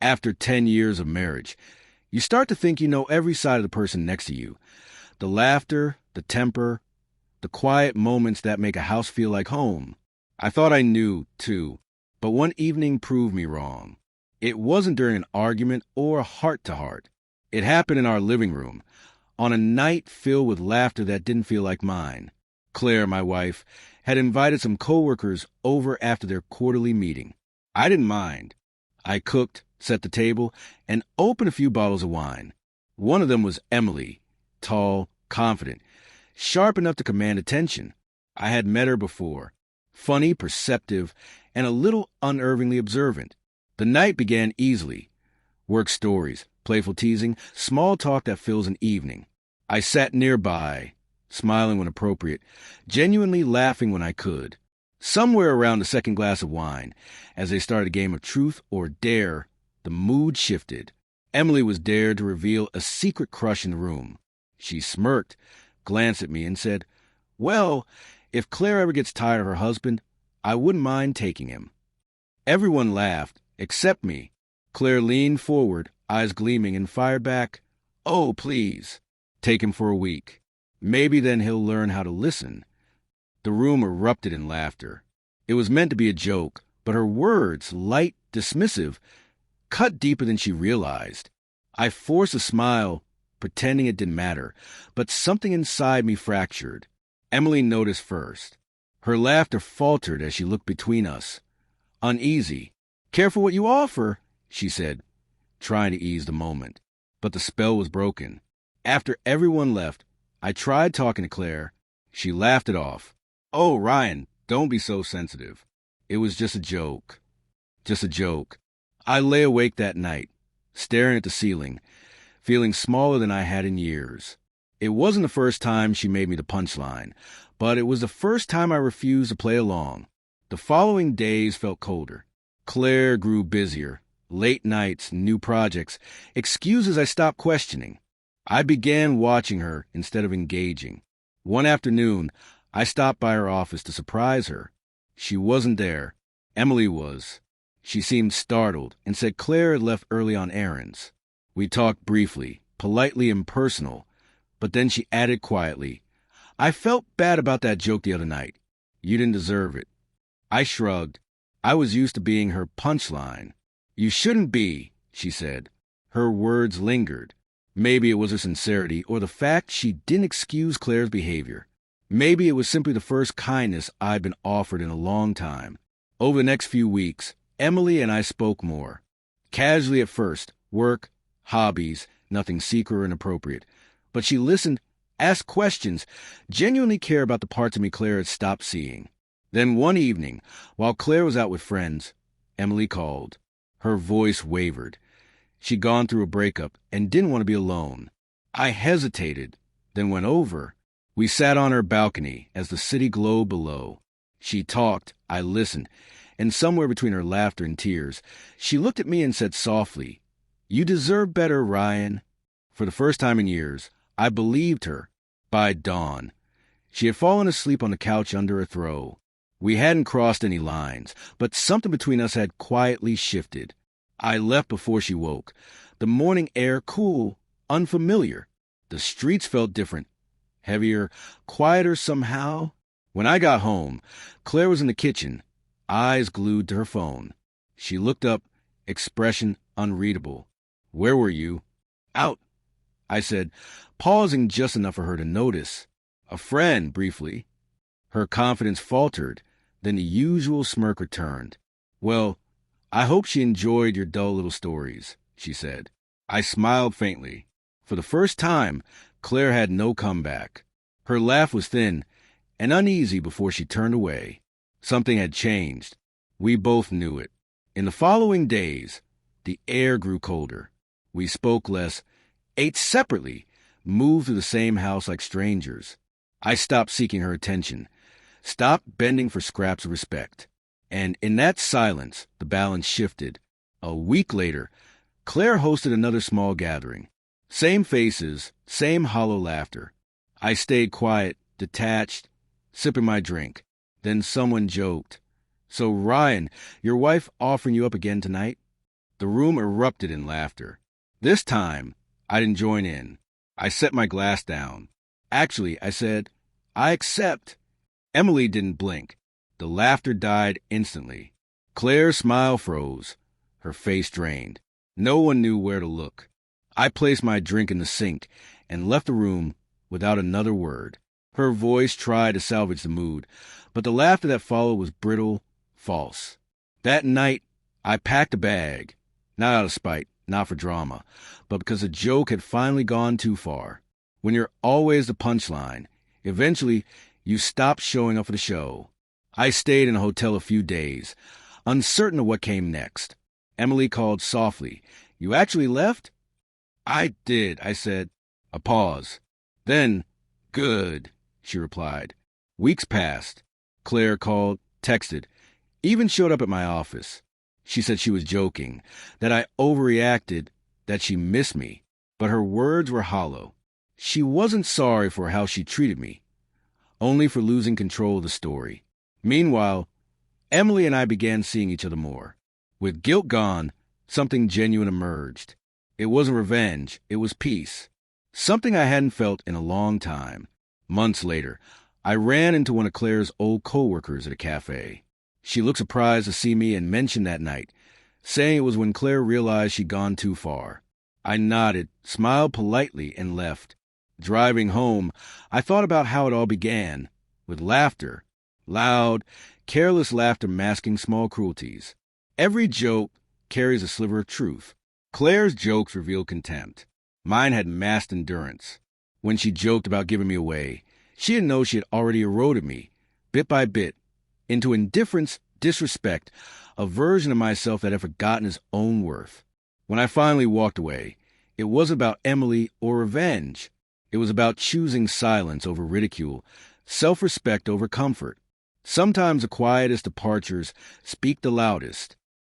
After 10 years of marriage, you start to think you know every side of the person next to you. The laughter, the temper, the quiet moments that make a house feel like home. I thought I knew, too, but one evening proved me wrong. It wasn't during an argument or a heart-to-heart. It happened in our living room, on a night filled with laughter that didn't feel like mine. Claire, my wife, had invited some coworkers over after their quarterly meeting. I didn't mind. I cooked, set the table, and opened a few bottles of wine. One of them was Emily, tall, confident, sharp enough to command attention. I had met her before, funny, perceptive, and a little unnervingly observant. The night began easily. Work stories, playful teasing, small talk that fills an evening. I sat nearby, smiling when appropriate, genuinely laughing when I could. Somewhere around the second glass of wine, as they started a game of truth or dare, the mood shifted. Emily was dared to reveal a secret crush in the room. She smirked, glanced at me, and said, "Well, if Claire ever gets tired of her husband, I wouldn't mind taking him." Everyone laughed, except me. Claire leaned forward, eyes gleaming, and fired back, "Oh, please. Take him for a week. Maybe then he'll learn how to listen." The room erupted in laughter. It was meant to be a joke, but her words, light, dismissive, cut deeper than she realized. I forced a smile, pretending it didn't matter, but something inside me fractured. Emily noticed first. Her laughter faltered as she looked between us. Uneasy. "Careful what you offer," she said, trying to ease the moment. But the spell was broken. After everyone left, I tried talking to Claire. She laughed it off. "Oh, Ryan, don't be so sensitive. It was just a joke." Just a joke. I lay awake that night, staring at the ceiling, feeling smaller than I had in years. It wasn't the first time she made me the punchline, but it was the first time I refused to play along. The following days felt colder. Claire grew busier. Late nights, new projects, excuses I stopped questioning. I began watching her instead of engaging. One afternoon, I stopped by her office to surprise her. She wasn't there. Emily was. She seemed startled and said Claire had left early on errands. We talked briefly, politely impersonal, but then she added quietly, "I felt bad about that joke the other night. You didn't deserve it." I shrugged. I was used to being her punchline. "You shouldn't be," she said. Her words lingered. Maybe it was her sincerity or the fact she didn't excuse Claire's behavior. Maybe it was simply the first kindness I'd been offered in a long time. Over the next few weeks, Emily and I spoke more. Casually at first, work, hobbies, nothing secret or inappropriate. But she listened, asked questions, genuinely cared about the parts of me Claire had stopped seeing. Then one evening, while Claire was out with friends, Emily called. Her voice wavered. She'd gone through a breakup and didn't want to be alone. I hesitated, then went over. We sat on her balcony as the city glowed below. She talked, I listened, and somewhere between her laughter and tears, she looked at me and said softly, "You deserve better, Ryan." For the first time in years, I believed her. By dawn, she had fallen asleep on the couch under a throw. We hadn't crossed any lines, but something between us had quietly shifted. I left before she woke. The morning air cool, unfamiliar. The streets felt different, heavier, quieter somehow. When I got home, Claire was in the kitchen, eyes glued to her phone. She looked up, expression unreadable. "Where were you?" "Out," I said, pausing just enough for her to notice. "A friend," briefly. Her confidence faltered, then the usual smirk returned. "Well, I hope she enjoyed your dull little stories," she said. I smiled faintly. For the first time, Claire had no comeback. Her laugh was thin and uneasy before she turned away. Something had changed. We both knew it. In the following days, the air grew colder. We spoke less, ate separately, moved through the same house like strangers. I stopped seeking her attention, stopped bending for scraps of respect. And in that silence, the balance shifted. A week later, Claire hosted another small gathering. Same faces, same hollow laughter. I stayed quiet, detached, sipping my drink. Then someone joked, "So, Ryan, your wife offering you up again tonight?" The The room erupted in laughter. This time, I didn't join in. I set my glass down. Actually, I said, I accept. Emily didn't blink. The laughter died instantly. Claire's smile froze. Her face drained. No one knew where to look. I placed my drink in the sink and left the room without another word. Her voice tried to salvage the mood, but the laughter that followed was brittle, false. That night, I packed a bag. Not out of spite, not for drama, but because a joke had finally gone too far. When you're always the punchline, eventually you stop showing up for the show. I stayed in a hotel a few days, uncertain of what came next. Emily called softly. You actually left? I did, I said. A pause. Then, good, she replied. Weeks passed. Claire called, texted, even showed up at my office. She said she was joking, that I overreacted, that she missed me, but her words were hollow. She wasn't sorry for how she treated me, only for losing control of the story. Meanwhile, Emily and I began seeing each other more. With guilt gone, something genuine emerged. It wasn't revenge, it was peace. Something I hadn't felt in a long time. Months later, I ran into one of Claire's old co-workers at a cafe. She looked surprised to see me and mentioned that night, saying it was when Claire realized she'd gone too far. I nodded, smiled politely, and left. Driving home, I thought about how it all began, with laughter. Loud, careless laughter masking small cruelties. Every joke carries a sliver of truth. Claire's jokes revealed contempt. Mine had masked endurance. When she joked about giving me away, she didn't know she had already eroded me, bit by bit, into indifference, disrespect, a version of myself that had forgotten its own worth. When I finally walked away, it wasn't about Emily or revenge. It was about choosing silence over ridicule, self-respect over comfort. Sometimes the quietest departures speak the loudest.